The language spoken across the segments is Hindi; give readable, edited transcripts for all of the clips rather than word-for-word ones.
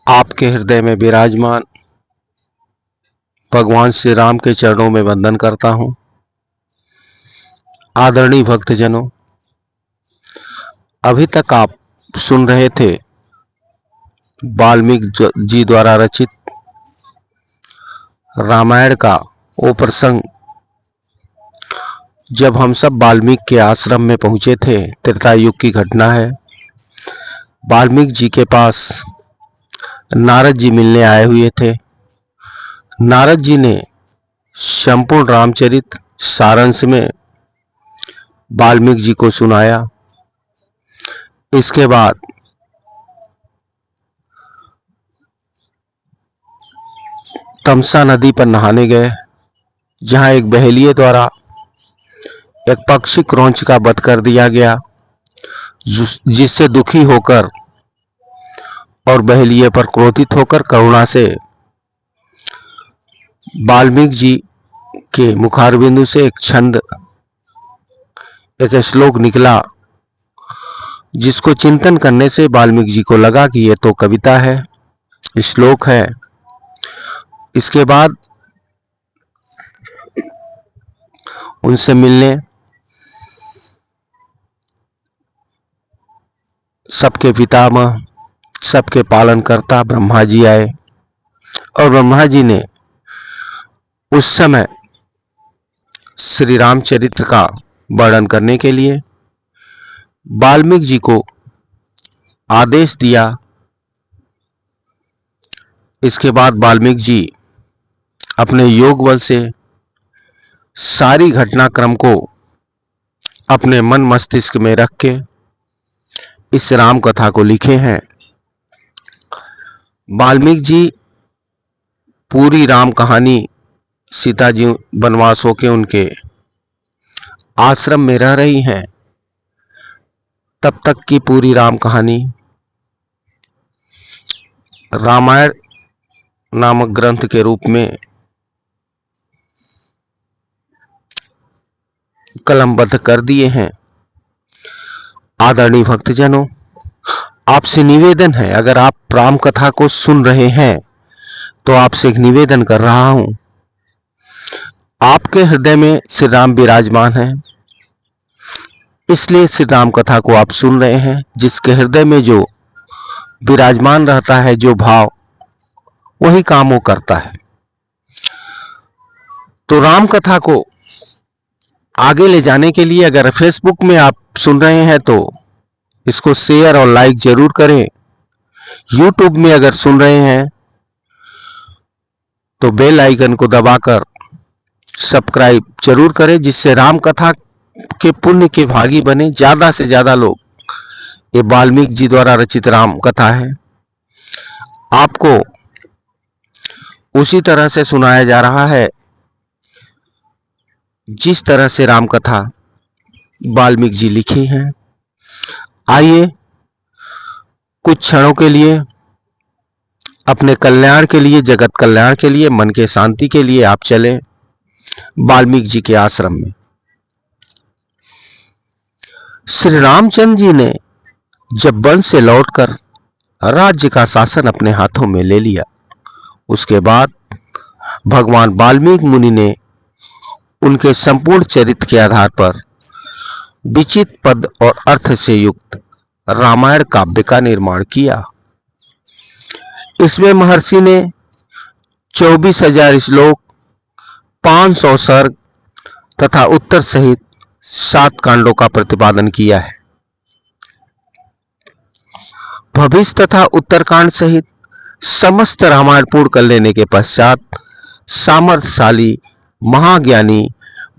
आपके हृदय में विराजमान भगवान श्री राम के चरणों में वंदन करता हूं। आदरणीय भक्तजनों, अभी तक आप सुन रहे थे वाल्मीकि जी द्वारा रचित रामायण का वो प्रसंग जब हम सब वाल्मीकि के आश्रम में पहुंचे थे। त्रेता युग की घटना है। वाल्मीकि जी के पास नारद जी मिलने आए हुए थे। नारद जी ने संपूर्ण रामचरित सारांश में वाल्मीकि जी को सुनाया। इसके बाद तमसा नदी पर नहाने गए, जहां एक बहेलिये द्वारा एक पक्षी क्रौंच का वध कर दिया गया, जिससे दुखी होकर और बहेलिये पर क्रोधित होकर करुणा से वाल्मीकि जी के मुखारबिंदु से एक छंद, एक श्लोक निकला, जिसको चिंतन करने से वाल्मीकि जी को लगा कि ये तो कविता है, श्लोक है। इसके बाद उनसे मिलने सबके पितामह, सबके पालनकर्ता ब्रह्मा जी आए और ब्रह्मा जी ने उस समय श्री रामचरित्र का वर्णन करने के लिए वाल्मीकि जी को आदेश दिया। इसके बाद वाल्मीकि जी अपने योग बल से सारी घटनाक्रम को अपने मन मस्तिष्क में रख के इस राम कथा को लिखे हैं। वाल्मीकि जी पूरी राम कहानी सीता जी वनवास होके उनके आश्रम में रह रही हैं, तब तक की पूरी राम कहानी रामायण नामक ग्रंथ के रूप में कलमबद्ध कर दिए हैं। आदरणीय भक्तजनों, आपसे निवेदन है, अगर आप राम कथा को सुन रहे हैं तो आपसे एक निवेदन कर रहा हूं। आपके हृदय में श्री राम विराजमान है, इसलिए श्री राम कथा को आप सुन रहे हैं। जिसके हृदय में जो विराजमान रहता है, जो भाव, वही काम वो करता है। तो राम कथा को आगे ले जाने के लिए अगर फेसबुक में आप सुन रहे हैं तो इसको शेयर और लाइक जरूर करें। यूट्यूब में अगर सुन रहे हैं तो बेल आइकन को दबाकर सब्सक्राइब जरूर करें, जिससे राम कथा के पुण्य के भागी बने ज्यादा से ज्यादा लोग। ये वाल्मीकि जी द्वारा रचित राम कथा है, आपको उसी तरह से सुनाया जा रहा है जिस तरह से राम कथा वाल्मीकि जी लिखी है। आइए कुछ क्षणों के लिए अपने कल्याण के लिए, जगत कल्याण के लिए, मन के शांति के लिए आप चलें वाल्मीकि जी के आश्रम में। श्री रामचंद्र जी ने जब वन से लौटकर राज्य का शासन अपने हाथों में ले लिया, उसके बाद भगवान वाल्मीकि मुनि ने उनके संपूर्ण चरित्र के आधार पर विचित्र पद और अर्थ से युक्त रामायण काव्य का निर्माण किया। इसमें महर्षि ने 24,000 श्लोक, 500 सर्ग तथा उत्तर सहित 7 कांडों का प्रतिपादन किया है। भविष्य तथा उत्तरकांड सहित समस्त रामायण पूर्ण कर लेने के पश्चात सामर्थ्यशाली महाज्ञानी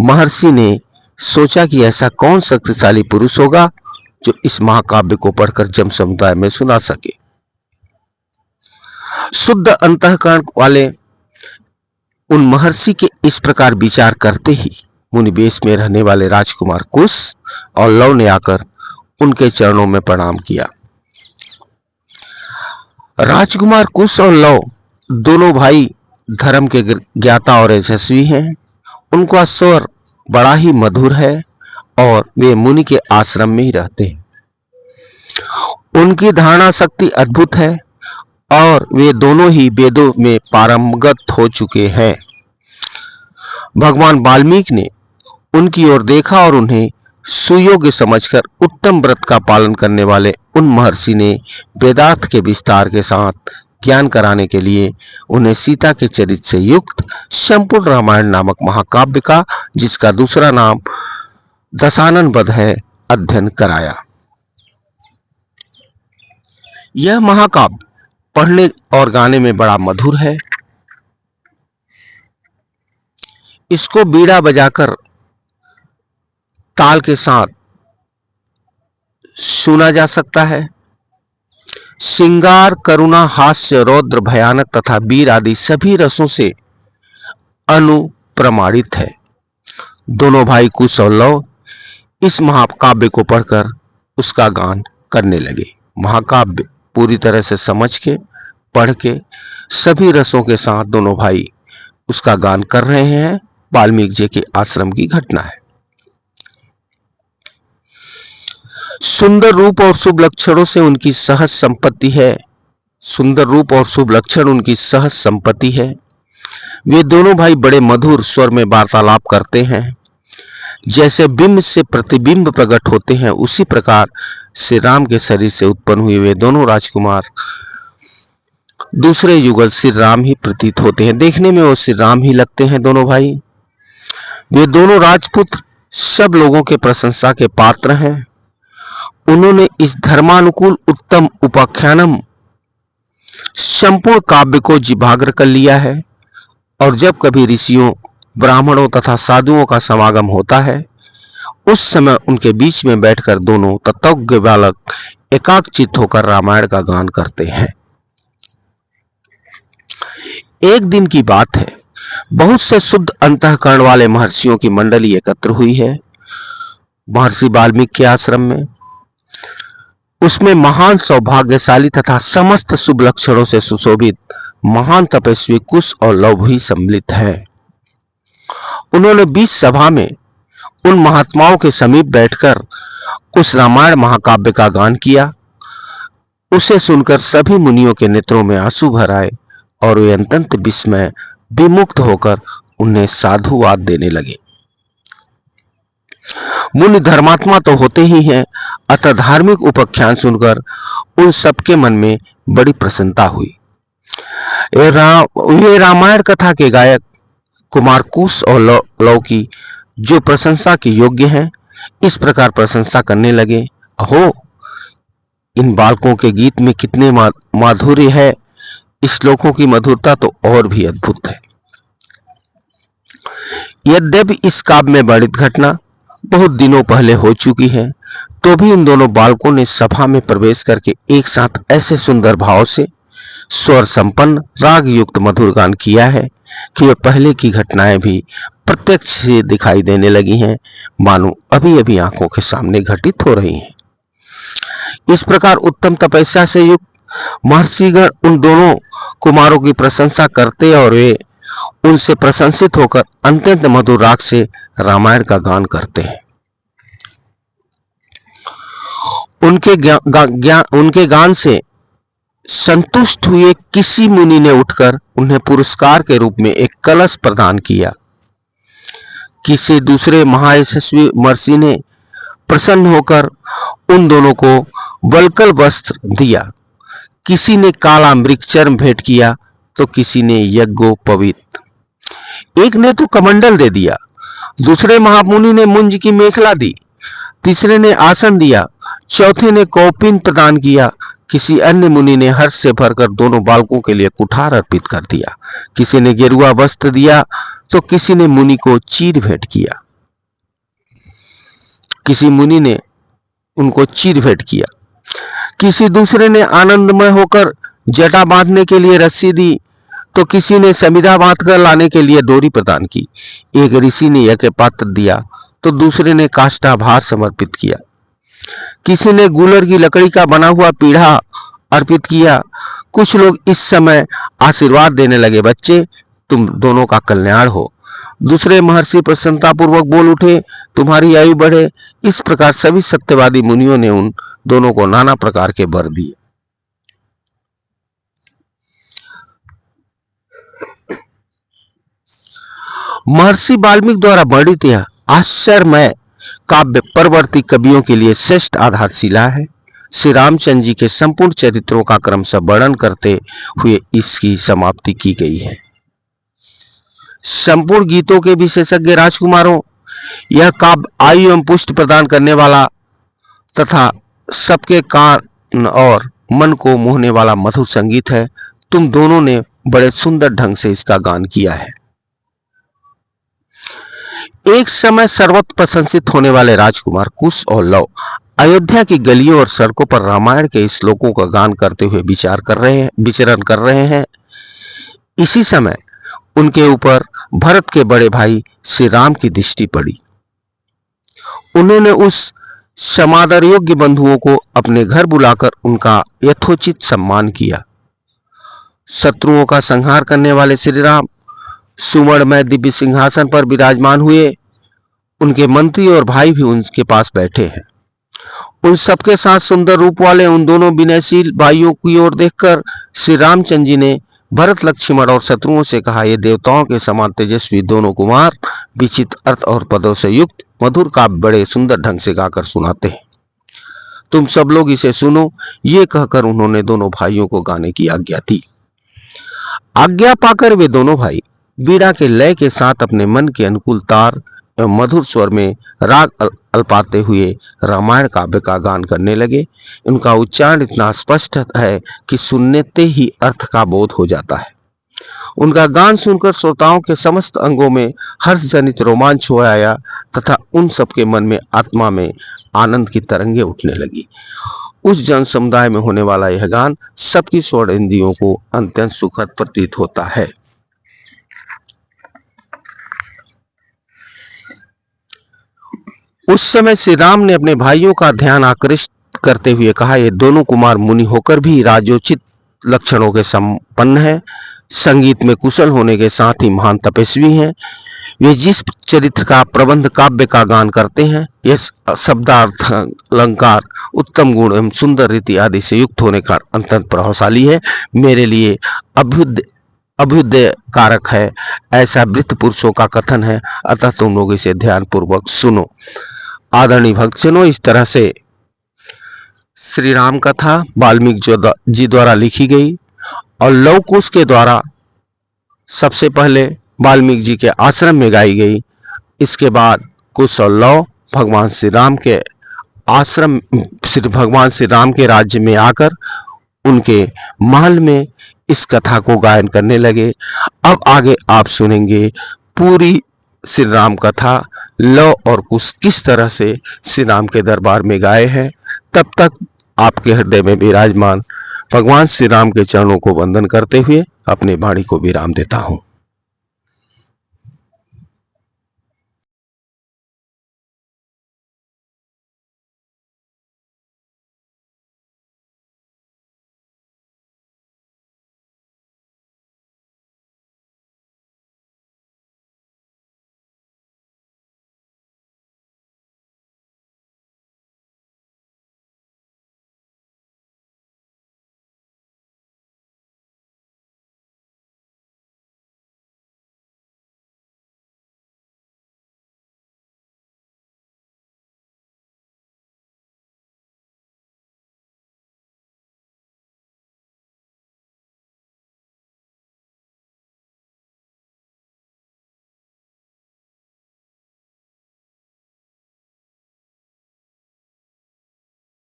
महर्षि ने सोचा कि ऐसा कौन शक्तिशाली पुरुष होगा जो इस महाकाव्य को पढ़कर जन समुदाय में सुना सके। शुद्ध अंतःकरण वाले उन महर्षि के इस प्रकार विचार करते ही मुनि वेश में रहने वाले राजकुमार कुश और लव ने आकर उनके चरणों में प्रणाम किया। राजकुमार कुश और लव दोनों भाई धर्म के ज्ञाता और यशस्वी हैं। उनका स्वर बड़ा ही मधुर है और वे मुनि के आश्रम में ही रहते हैं। उनकी धारणा शक्ति अद्भुत है और वे दोनों ही वेदों में पारंगत हो चुके हैं। भगवान वाल्मीकि ने उनकी ओर देखा और उन्हें सुयोग्य समझकर उत्तम व्रत का पालन करने वाले उन महर्षि ने वेदांत के विस्तार के साथ ज्ञान कराने के लिए उन्हें सीता के चरित्र से युक्त संपूर्ण रामायण नामक महाकाव्य का, जिसका दूसरा नाम दशानन वध है, अध्ययन कराया। यह महाकाव्य पढ़ने और गाने में बड़ा मधुर है। इसको बीड़ा बजाकर ताल के साथ सुना जा सकता है। श्रृंगार, करुणा, हास्य, रौद्र, भयानक तथा वीर आदि सभी रसों से अनुप्रमाणित है। दोनों भाई कुश और लव इस महाकाव्य को पढ़कर उसका गान करने लगे। महाकाव्य पूरी तरह से समझ के, पढ़ के, सभी रसों के साथ दोनों भाई उसका गान कर रहे हैं। वाल्मीकि जी के आश्रम की घटना है। सुंदर रूप और शुभ लक्षणों से उनकी सहज संपत्ति है। सुंदर रूप और शुभ लक्षण उनकी सहज संपत्ति है। वे दोनों भाई बड़े मधुर स्वर में वार्तालाप करते हैं। जैसे बिंब से प्रतिबिंब प्रकट होते हैं, उसी प्रकार श्री राम के शरीर से उत्पन्न हुए वे दोनों राजकुमार दूसरे युगल श्री राम ही प्रतीत होते हैं। देखने में वो श्री राम ही लगते हैं दोनों भाई। वे दोनों राजपुत्र सब लोगों के प्रशंसा के पात्र हैं। उन्होंने इस धर्मानुकूल उत्तम उपाख्यानम संपूर्ण काव्य को जिभाग्र कर लिया है। और जब कभी ऋषियों, ब्राह्मणों तथा साधुओं का समागम होता है, उस समय उनके बीच में बैठकर दोनों तत्वज्ञ बालक एकाग्रचित्त होकर रामायण का गान करते हैं। एक दिन की बात है, बहुत से शुद्ध अंतःकरण वाले महर्षियों की मंडली एकत्र हुई है महर्षि वाल्मीकि के आश्रम में। उसमें महान सौभाग्यशाली तथा समस्त शुभ लक्षणों से सुशोभित महान तपस्वी कुश और लव भी सम्मिलित हैं। उन्होंने बीच सभा में उन महात्माओं के समीप बैठकर उस रामायण महाकाव्य का गान किया। उसे सुनकर सभी मुनियों के नेत्रों में आंसू भर आए और वे अत्यंत विस्मय विमुक्त होकर उन्हें साधुवाद देने लगे। मुनि धर्मात्मा तो होते ही हैं, अतः धार्मिक उपाख्यान सुनकर उन सबके मन में बड़ी प्रसन्नता हुई। वे रामायण कथा के गायक कुमार कुश और लव की, जो प्रशंसा के योग्य हैं, इस प्रकार प्रशंसा करने लगे। अहो, इन बालकों के गीत में कितने माधुर्य है। इस श्लोकों की मधुरता तो और भी अद्भुत है। यद्यपि इस काव्य में वर्णित घटना बहुत दिनों पहले हो चुकी है, तो भी इन दोनों बालकों ने सभा में प्रवेश करके एक साथ ऐसे सुंदर भाव से स्वर संपन्न राग युक्त मधुर गान किया है कि वे पहले की घटनाएं भी प्रत्यक्ष से दिखाई देने लगी हैं, मानो अभी अभी आंखों के सामने घटित हो रही हैं। इस प्रकार उत्तम तपस्या से युक्त महर्षिगण उन दोनों कुमारों की प्रशंसा करते और वे उनसे प्रशंसित होकर अत्यंत मधुर राग से रामायण का गान करते हैं। उनके गान से संतुष्ट हुए किसी मुनि ने उठकर उन्हें पुरस्कार के रूप में एक कलश प्रदान किया। किसी दूसरे महायशस्वी महर्षि ने प्रसन्न होकर उन दोनों को वल्कल वस्त्र दिया। किसी ने काला मृगचर्म भेंट किया तो किसी ने यज्ञोपवीत, एक ने तो कमंडल दे दिया, दूसरे महामुनि ने मुंज की मेखला दी, तीसरे ने आसन दिया, चौथे ने कौपिन प्रदान किया। किसी अन्य मुनि ने हर्ष से भरकर दोनों बालकों के लिए कुठार अर्पित कर दिया। किसी ने गेरुआ वस्त्र दिया तो किसी ने मुनि को चीर भेंट किया। किसी मुनि ने उनको चीर भेंट किया। किसी दूसरे ने आनंदमय होकर जटा बांधने के लिए रस्सी दी तो किसी ने समिधा बांधकर लाने के लिए डोरी प्रदान की। एक ऋषि ने यज्ञ पात्र दिया तो दूसरे ने काष्ठाभार समर्पित किया। किसी ने गूलर की लकड़ी का बना हुआ पीढ़ा अर्पित किया। कुछ लोग इस समय आशीर्वाद देने लगे, बच्चे तुम दोनों का कल्याण हो। दूसरे महर्षि प्रसन्नता पूर्वक बोल उठे, तुम्हारी आयु बढ़े। इस प्रकार सभी सत्यवादी मुनियों ने उन दोनों को नाना प्रकार के वर दिए। महर्षि वाल्मीकि द्वारा वर्णित यह आश्चर्यमय काव्य परवर्ती कवियों के लिए श्रेष्ठ आधारशिला है। श्री रामचंद्र जी के संपूर्ण चरित्रों का क्रमशः वर्णन करते हुए इसकी समाप्ति की गई है। संपूर्ण गीतों के विशेषज्ञ राजकुमारों, यह काव्य आयु एवं पुष्टि प्रदान करने वाला तथा सबके कान और मन को मोहने वाला मधुर संगीत है। तुम दोनों ने बड़े सुंदर ढंग से इसका गान किया है। एक समय सर्वत्र प्रशंसित होने वाले राजकुमार कुश और लव अयोध्या की गलियों और सड़कों पर रामायण के श्लोकों का गान करते हुए विचरण कर रहे हैं। इसी समय उनके ऊपर भरत के बड़े भाई श्री राम की दृष्टि पड़ी। उन्होंने उस समादर योग्य बंधुओं को अपने घर बुलाकर उनका यथोचित सम्मान किया। शत्रुओं का संहार करने वाले श्री राम सुवर्णमय दिव्य सिंहासन पर विराजमान हुए। उनके मंत्री और भाई भी उनके पास बैठे हैं। उन सबके साथ सुंदर रूप वाले उन दोनों विनयशील भाइयों की ओर देखकर श्री रामचंद्र जी ने भरत, लक्ष्मण और शत्रुओं से कहा, ये देवताओं के समान तेजस्वी दोनों कुमार विचित्र अर्थ और पदों से युक्त मधुर काव्य बड़े सुंदर ढंग से गाकर सुनाते हैं। तुम सब लोग इसे सुनो। ये कहकर उन्होंने दोनों भाइयों को गाने की आज्ञा दी। आज्ञा पाकर वे दोनों भाई बीड़ा के लय के साथ अपने मन के अनुकूल तार एवं मधुर स्वर में राग अल्पाते हुए रामायण काव्य का गान करने लगे। उनका उच्चारण इतना स्पष्ट है कि सुनते ही अर्थ का बोध हो जाता है। उनका गान सुनकर श्रोताओं के समस्त अंगों में हर्ष जनित रोमांच हो आया तथा उन सबके मन में आत्मा में आनंद की तरंगे उठने लगी। उस जन समुदाय में होने वाला यह गान सबकी स्वर्ण इंद्रियों को अत्यंत सुखद प्रतीत होता है। उस समय श्री राम ने अपने भाइयों का ध्यान आकृष्ट करते हुए कहा, ये दोनों कुमार मुनि होकर भी राजोचित लक्षणों के संपन्न हैं। संगीत में कुशल होने के साथ ही महान तपस्वी हैं। वे जिस चरित्र का प्रबंध काव्य का गान करते हैं, यह शब्दार्थ, अलंकार, उत्तम गुण एवं सुंदर रीति आदि से युक्त होने का अत्यंत प्रभावशाली है। मेरे लिए अभ्युदय कारक है, ऐसा वृत्त पुरुषों का कथन है। अतः तुम लोग इसे ध्यान पूर्वक सुनो। आदरणीय भक्तजनों, इस तरह से श्री राम कथा वाल्मीकि जी द्वारा लिखी गई और लव कुश के द्वारा सबसे पहले वाल्मीकि जी के आश्रम में गाई गई। इसके बाद कुश और लव भगवान श्री राम के आश्रम, भगवान श्री राम के राज्य में आकर उनके महल में इस कथा को गायन करने लगे। अब आगे आप सुनेंगे पूरी श्री राम कथा लव और कुश किस तरह से श्री राम के दरबार में गाए हैं। तब तक आपके हृदय में विराजमान भगवान श्री राम के चरणों को वंदन करते हुए अपने वाणी को विराम देता हूँ।